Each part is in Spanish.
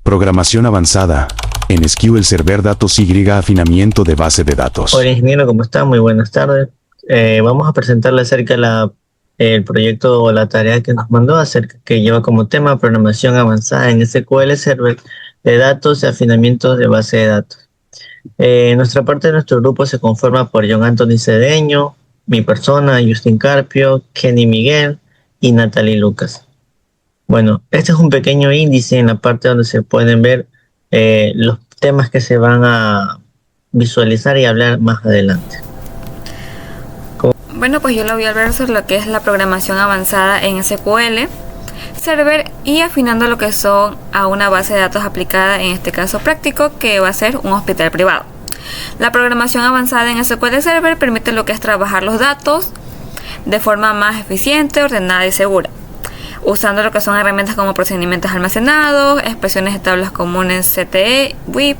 Programación avanzada. En SQL Server Datos Y afinamiento de base de datos. Hola ingeniero, ¿cómo está? Muy buenas tardes. Vamos a presentarle acerca de el proyecto o la tarea que nos mandó acerca que lleva como tema programación avanzada en SQL Server de datos y afinamiento de base de datos. Nuestra parte de nuestro grupo se conforma por John Anthony Cedeño, mi persona, Justin Carpio, Kenny Miguel y Natalie Lucas. Bueno, este es un pequeño índice en la parte donde se pueden ver los temas que se van a visualizar y hablar más adelante. Bueno, pues yo lo voy a hablar sobre lo que es la programación avanzada en SQL Server y afinando lo que son a una base de datos aplicada, en este caso práctico, que va a ser un hospital privado. La programación avanzada en SQL Server permite lo que es trabajar los datos de forma más eficiente, ordenada y segura, usando lo que son herramientas como procedimientos almacenados, expresiones de tablas comunes CTE, WIP,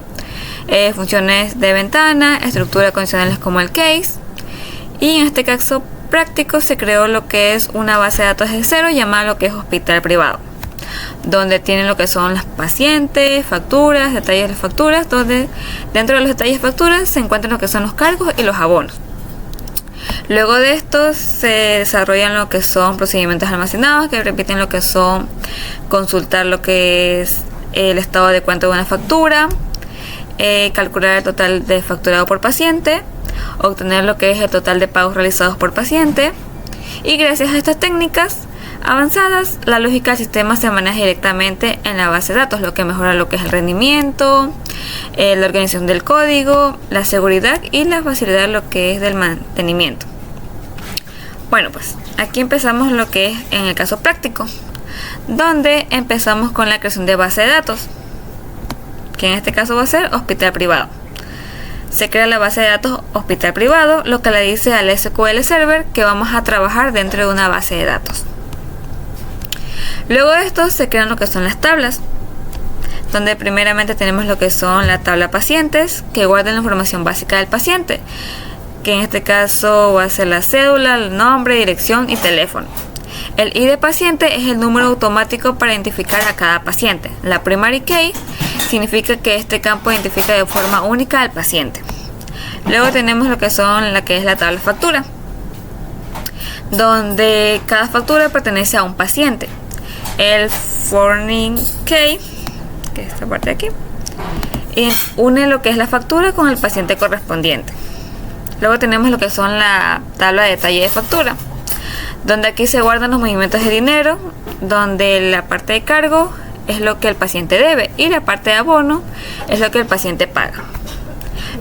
funciones de ventana, estructuras condicionales como el case. Y en este caso práctico se creó lo que es una base de datos de cero llamada lo que es hospital privado, donde tienen lo que son las pacientes, facturas, detalles de las facturas, donde dentro de los detalles de facturas se encuentran lo que son los cargos y los abonos. Luego de esto se desarrollan lo que son procedimientos almacenados que repiten lo que son consultar lo que es el estado de cuenta de una factura, calcular el total de facturado por paciente, obtener lo que es el total de pagos realizados por paciente, y gracias a estas técnicas avanzadas la lógica del sistema se maneja directamente en la base de datos, lo que mejora lo que es el rendimiento, la organización del código, la seguridad y la facilidad de lo que es del mantenimiento. Bueno, pues aquí empezamos lo que es en el caso práctico, donde empezamos con la creación de base de datos, que en este caso va a ser hospital privado. Se crea la base de datos hospital privado, lo que le dice al SQL Server que vamos a trabajar dentro de una base de datos. Luego de esto se crean lo que son las tablas, donde primeramente tenemos lo que son la tabla pacientes, que guardan la información básica del paciente, que en este caso va a ser la cédula, el nombre, dirección y teléfono. El ID paciente es el número automático para identificar a cada paciente. La primary key significa que este campo identifica de forma única al paciente. Luego tenemos lo que son la que es la tabla factura, donde cada factura pertenece a un paciente. El forwarding key, que es esta parte de aquí, une lo que es la factura con el paciente correspondiente. Luego tenemos lo que son la tabla de detalle de factura, donde aquí se guardan los movimientos de dinero, donde la parte de cargo es lo que el paciente debe y la parte de abono es lo que el paciente paga.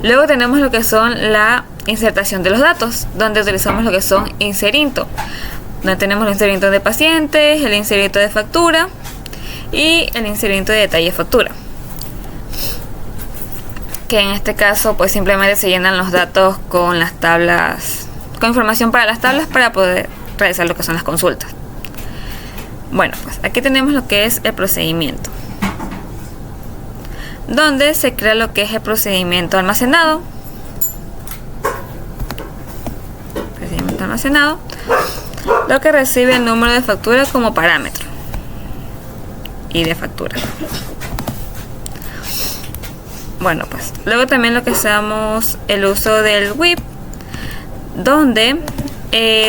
Luego tenemos lo que son la insertación de los datos, donde utilizamos lo que son inserinto, donde tenemos el inserinto de pacientes, el inserinto de factura y el inserinto de detalle de factura, que en este caso pues simplemente se llenan los datos con las tablas, con información para las tablas para poder realizar lo que son las consultas. Bueno, pues aquí tenemos lo que es el procedimiento, donde se crea lo que es el procedimiento almacenado. Procedimiento almacenado, lo que recibe el número de factura como parámetro y de factura. Bueno, pues luego también lo que hacemos el uso del WIP, donde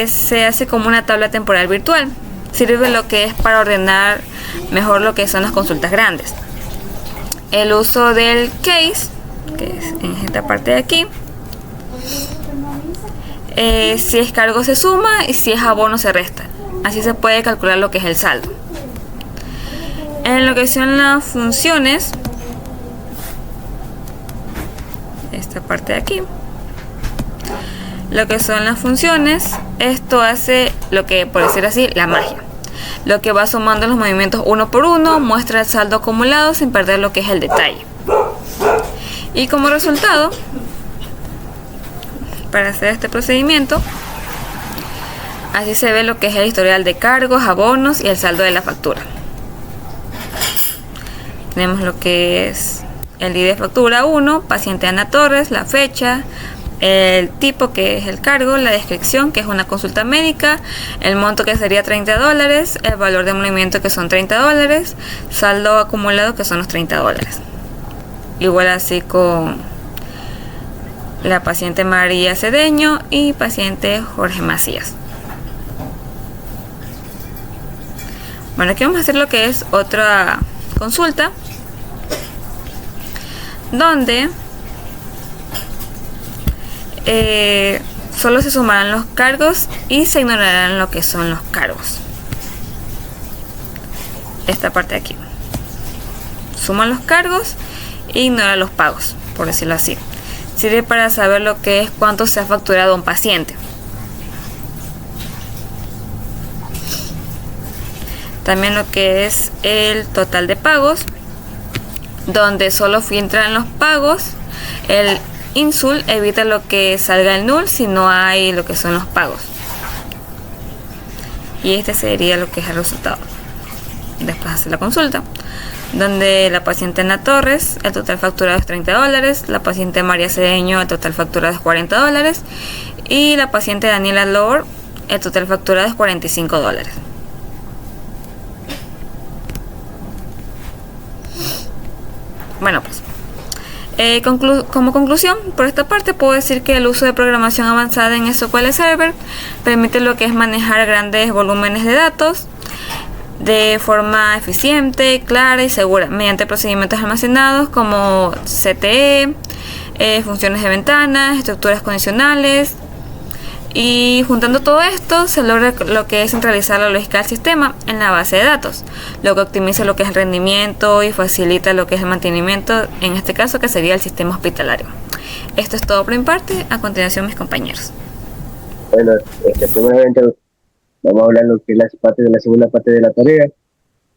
se hace como una tabla temporal virtual. Sirve lo que es para ordenar mejor lo que son las consultas grandes. El uso del case, que es en esta parte de aquí, si es cargo se suma y si es abono se resta. Así se puede calcular lo que es el saldo. En lo que son las funciones, esta parte de aquí, lo que son las funciones, esto hace lo que, por decir así, la magia. Lo que va sumando los movimientos uno por uno, muestra el saldo acumulado sin perder lo que es el detalle. Y como resultado, para hacer este procedimiento, así se ve lo que es el historial de cargos, abonos y el saldo de la factura. Tenemos lo que es el ID de factura 1, paciente Ana Torres, la fecha, el tipo, que es el cargo, la descripción, que es una consulta médica, el monto, que sería $30, el valor de movimiento, que son $30, saldo acumulado, que son los $30. Igual así con la paciente María Cedeño y paciente Jorge Macías. Bueno, aquí vamos a hacer lo que es otra consulta, donde solo se sumarán los cargos y se ignorarán lo que son los cargos. Esta parte de aquí. Suman los cargos e ignora los pagos, por decirlo así. Sirve para saber lo que es cuánto se ha facturado a un paciente. También lo que es el total de pagos, donde solo filtran los pagos. El INSUL evita lo que salga el null si no hay lo que son los pagos. Y este sería lo que es el resultado. Después hacer la consulta, donde la paciente Ana Torres, el total facturado es $30, la paciente María Cedeño, el total facturado es $40, y la paciente Daniela Lord, el total facturado es $45. Bueno, pues como conclusión, por esta parte puedo decir que el uso de programación avanzada en SQL Server permite lo que es manejar grandes volúmenes de datos de forma eficiente, clara y segura, mediante procedimientos almacenados como CTE, funciones de ventanas, estructuras condicionales. Y juntando todo esto se logra lo que es centralizar la lógica del sistema en la base de datos, lo que optimiza lo que es el rendimiento y facilita lo que es el mantenimiento, en este caso que sería el sistema hospitalario. Esto es todo por mi parte. A continuación, mis compañeros. Bueno, primeramente vamos a hablar lo que es la segunda parte de la tarea,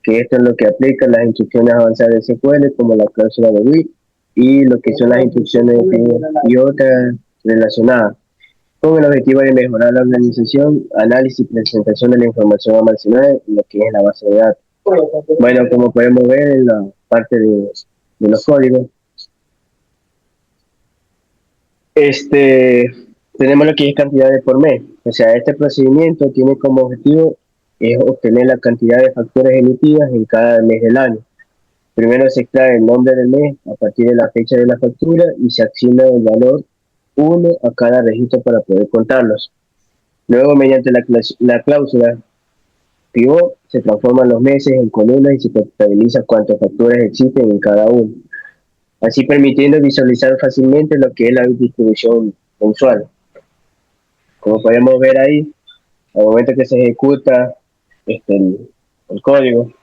que esto es lo que aplica las instrucciones avanzadas de SQL, como la cláusula de WIT y lo que son las instrucciones y otras relacionadas, con el objetivo de mejorar la organización, análisis y presentación de la información almacenada en lo que es la base de datos. Bueno, como podemos ver en la parte de los códigos, tenemos lo que es cantidades por mes. O sea, este procedimiento tiene como objetivo obtener la cantidad de facturas emitidas en cada mes del año. Primero se extrae el nombre del mes a partir de la fecha de la factura y se asigna el valor 1 a cada registro para poder contarlos. Luego, mediante la cláusula pivot, se transforman los meses en columnas y se contabiliza cuántas facturas existen en cada uno, así permitiendo visualizar fácilmente lo que es la distribución mensual. Como podemos ver ahí, al momento que se ejecuta el código,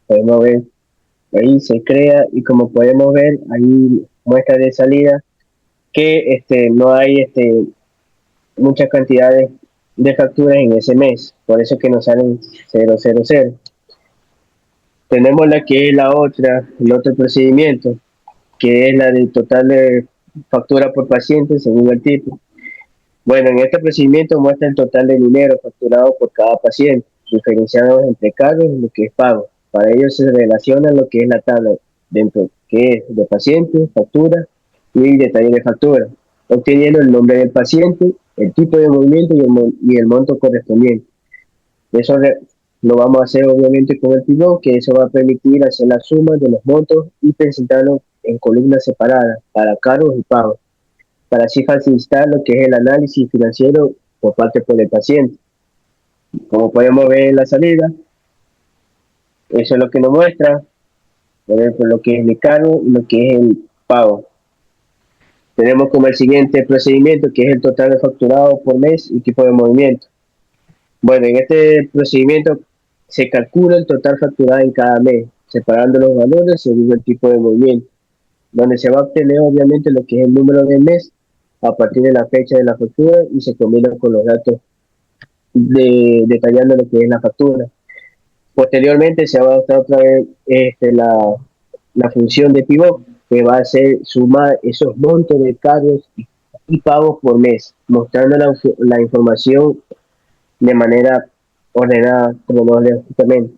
podemos ver, ahí se crea y como podemos ver, ahí muestra de salida que no hay muchas cantidades de facturas en ese mes, por eso que nos salen 000. Tenemos la que es el otro procedimiento, que es la del total de factura por paciente según el tipo. Bueno, en este procedimiento muestra el total de dinero facturado por cada paciente, diferenciados entre cargos y lo que es pago. Para ello se relaciona lo que es la tabla dentro, que es de paciente, factura y detalle de factura, obteniendo el nombre del paciente, el tipo de movimiento y el monto correspondiente. Eso lo vamos a hacer obviamente con el pivot, que eso va a permitir hacer la suma de los montos y presentarlos en columnas separadas para cargos y pagos, para así facilitar lo que es el análisis financiero por parte del paciente. Como podemos ver en la salida, eso es lo que nos muestra, por ejemplo, lo que es el cargo y lo que es el pago. Tenemos como el siguiente procedimiento, que es el total de facturado por mes y tipo de movimiento. Bueno, en este procedimiento se calcula el total facturado en cada mes, separando los valores según el tipo de movimiento, donde se va a obtener obviamente lo que es el número del mes a partir de la fecha de la factura y se combina con los datos detallando lo que es la factura. Posteriormente se va a usar otra vez la función de pivot, que va a hacer sumar esos montos de cargos y pagos por mes, mostrando la información de manera ordenada cronológicamente.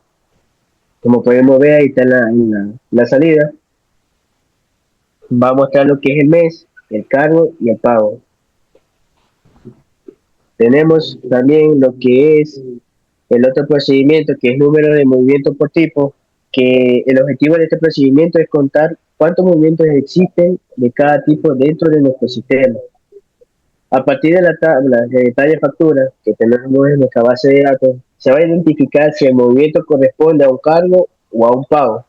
Como podemos ver, ahí está la salida. Va a mostrar lo que es el mes, el cargo y el pago. Tenemos también lo que es el otro procedimiento, que es número de movimientos por tipo, que el objetivo de este procedimiento es contar cuántos movimientos existen de cada tipo dentro de nuestro sistema. A partir de la tabla de detalle factura que tenemos en nuestra base de datos, se va a identificar si el movimiento corresponde a un cargo o a un pago,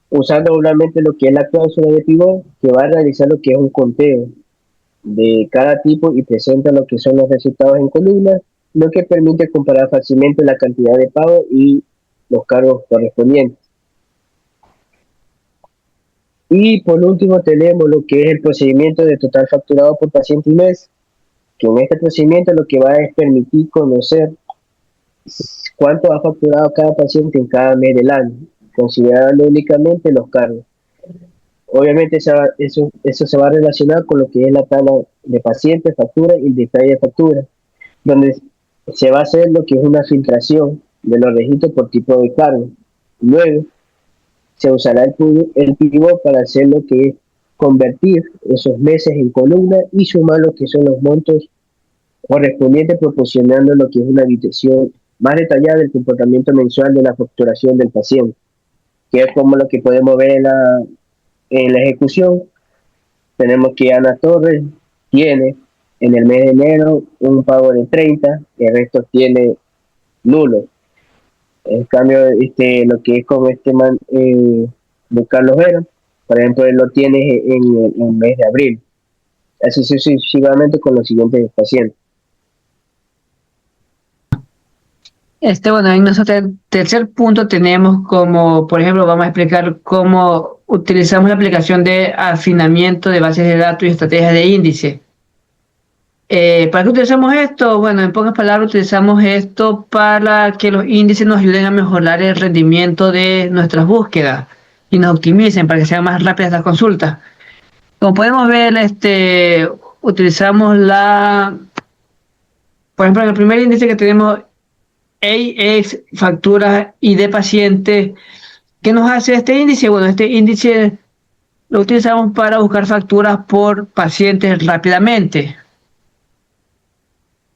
usando obviamente lo que es la cláusula de pivot, que va a realizar lo que es un conteo de cada tipo y presenta lo que son los resultados en columnas, lo que permite comparar fácilmente la cantidad de pago y los cargos correspondientes. Y por último tenemos lo que es el procedimiento de total facturado por paciente y mes, que en este procedimiento lo que va a es permitir conocer cuánto ha facturado cada paciente en cada mes del año, considerando únicamente los cargos. Obviamente eso se va a relacionar con lo que es la tabla de pacientes, factura y el detalle de factura, donde se va a hacer lo que es una filtración de los registros por tipo de cargo. Luego se usará el pivot para hacer lo que es convertir esos meses en columna y sumar lo que son los montos correspondientes, proporcionando lo que es una visión más detallada del comportamiento mensual de la facturación del paciente, que es como lo que podemos ver en la ejecución. Tenemos que Ana Torres tiene en el mes de enero un pago de 30, el resto tiene nulo. En cambio, lo que es con de Carlos Vera, por ejemplo, él lo tiene en el mes de abril. Así sucesivamente con los siguientes pacientes. Bueno, en nuestro tercer punto tenemos como, por ejemplo, vamos a explicar cómo utilizamos la aplicación de afinamiento de bases de datos y estrategias de índice. ¿Para qué utilizamos esto? Bueno, en pocas palabras, utilizamos esto para que los índices nos ayuden a mejorar el rendimiento de nuestras búsquedas y nos optimicen para que sean más rápidas las consultas. Como podemos ver, utilizamos por ejemplo, en el primer índice que tenemos, AX, facturas y de paciente. ¿Qué nos hace este índice? Bueno, este índice lo utilizamos para buscar facturas por pacientes rápidamente.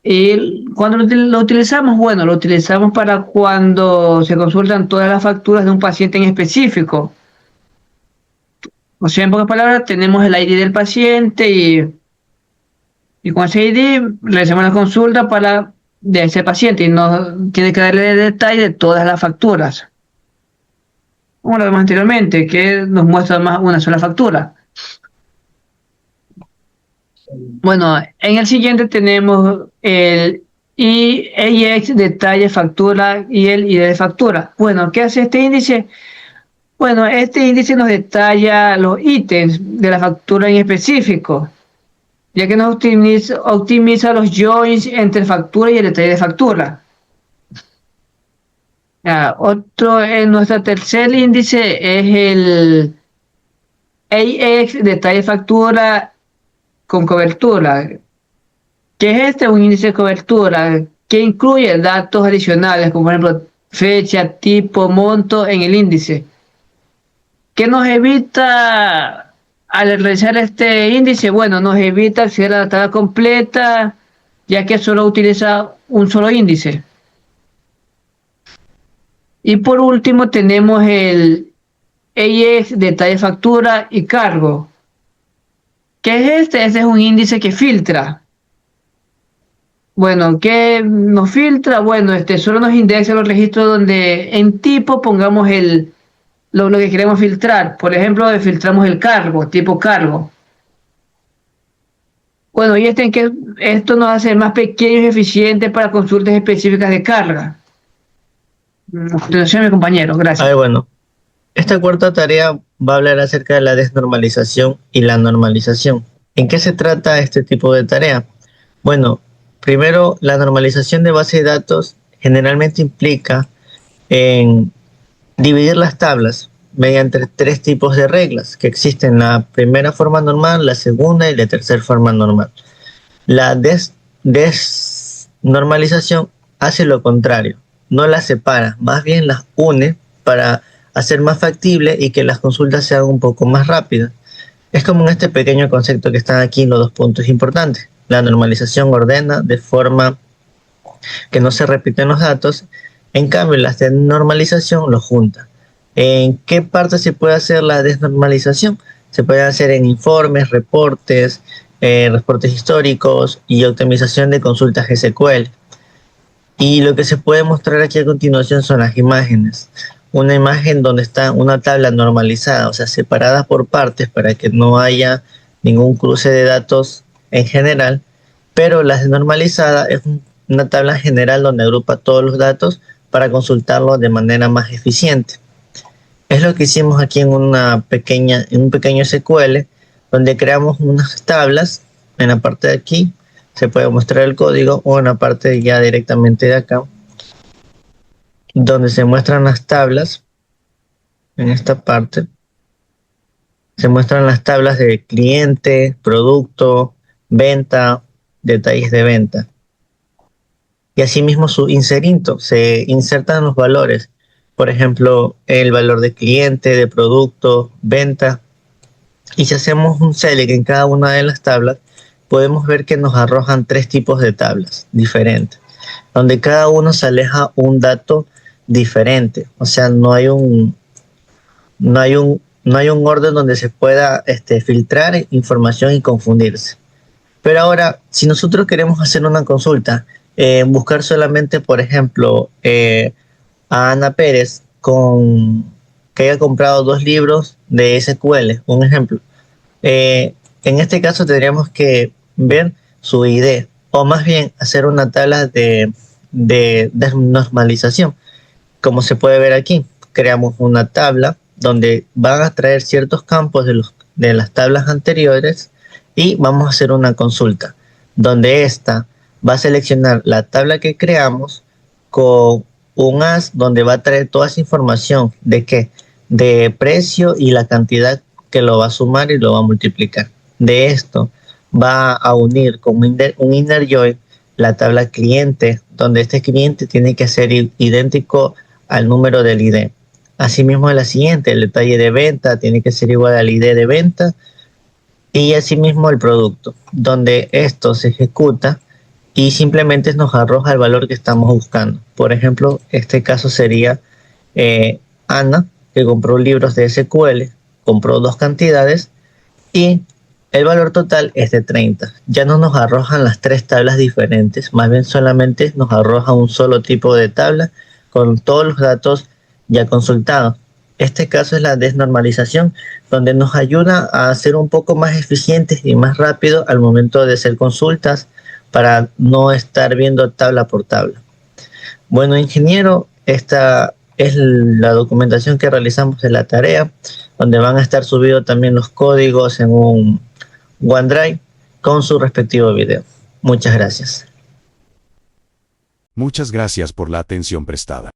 ¿Y cuando lo utilizamos? Bueno, lo utilizamos para cuando se consultan todas las facturas de un paciente en específico. O sea, en pocas palabras, tenemos el ID del paciente y con ese ID realizamos la consulta de ese paciente y no tiene que darle detalle de todas las facturas. Como lo vimos anteriormente, que nos muestra más una sola factura. Bueno, en el siguiente tenemos el IEX, detalle, factura y el ID de factura. Bueno, ¿qué hace este índice? Bueno, este índice nos detalla los ítems de la factura en específico, ya que nos optimiza los joins entre factura y el detalle de factura. En nuestro tercer índice es el AX, detalle factura con cobertura. ¿Qué es un índice de cobertura que incluye datos adicionales, como por ejemplo fecha, tipo, monto en el índice? ¿Qué nos evita al realizar este índice? Bueno, nos evita acceder a la tabla completa, ya que solo utiliza un solo índice. Y por último tenemos el AX, detalle, factura y cargo. ¿Qué es este? Este es un índice que filtra. Bueno, ¿qué nos filtra? Bueno, solo nos indexa los registros donde en tipo pongamos lo que queremos filtrar. Por ejemplo, filtramos el cargo, tipo cargo. Bueno, y esto nos hace más pequeños y eficientes para consultas específicas de carga. Atención, mi compañero, gracias. Bueno, esta cuarta tarea va a hablar acerca de la desnormalización y la normalización. ¿En qué se trata este tipo de tarea? Bueno, primero, la normalización de base de datos generalmente implica en dividir las tablas mediante 3 tipos de reglas que existen: la primera forma normal, la segunda y la tercera forma normal. La desnormalización hace lo contrario, no las separa, más bien las une para hacer más factible y que las consultas sean un poco más rápidas. Es como en este pequeño concepto que están aquí los dos puntos importantes. La normalización ordena de forma que no se repiten los datos, en cambio la desnormalización los junta. ¿En qué parte se puede hacer la desnormalización? Se puede hacer en informes, reportes, reportes históricos y optimización de consultas SQL. Y lo que se puede mostrar aquí a continuación son las imágenes. Una imagen donde está una tabla normalizada, o sea, separada por partes para que no haya ningún cruce de datos en general, pero la desnormalizada es una tabla general donde agrupa todos los datos para consultarlo de manera más eficiente. Es lo que hicimos aquí en un pequeño SQL, donde creamos unas tablas. En la parte de aquí se puede mostrar el código, o en la parte ya directamente de acá, donde se muestran las tablas. En esta parte se muestran las tablas de cliente, producto, venta, detalles de venta. Y asimismo su inserinto, se insertan los valores. Por ejemplo, el valor de cliente, de producto, venta. Y si hacemos un select en cada una de las tablas, podemos ver que nos arrojan 3 tipos de tablas diferentes, donde cada uno se aleja un dato diferente. O sea, no hay un orden donde se pueda filtrar información y confundirse. Pero ahora, si nosotros queremos hacer una consulta, buscar solamente, por ejemplo, a Ana Pérez que haya comprado 2 libros de SQL, un ejemplo. En este caso tendríamos que ver su ID, o más bien hacer una tabla de normalización. Como se puede ver aquí, creamos una tabla donde van a traer ciertos campos de las tablas anteriores y vamos a hacer una consulta, donde esta va a seleccionar la tabla que creamos con un as donde va a traer toda esa información de precio y la cantidad que lo va a sumar y lo va a multiplicar. De esto va a unir con un inner join la tabla cliente, donde este cliente tiene que ser idéntico al número del ID. Asimismo la siguiente, el detalle de venta tiene que ser igual al ID de venta, y asimismo el producto, donde esto se ejecuta y simplemente nos arroja el valor que estamos buscando. Por ejemplo, este caso sería Ana, que compró libros de SQL, compró 2 cantidades y el valor total es de 30. Ya no nos arrojan las 3 tablas diferentes, más bien solamente nos arroja un solo tipo de tabla con todos los datos ya consultados. Este caso es la desnormalización, donde nos ayuda a ser un poco más eficientes y más rápido al momento de hacer consultas para no estar viendo tabla por tabla. Bueno, ingeniero, esta es la documentación que realizamos de la tarea, donde van a estar subidos también los códigos en un OneDrive con su respectivo video. Muchas gracias. Muchas gracias por la atención prestada.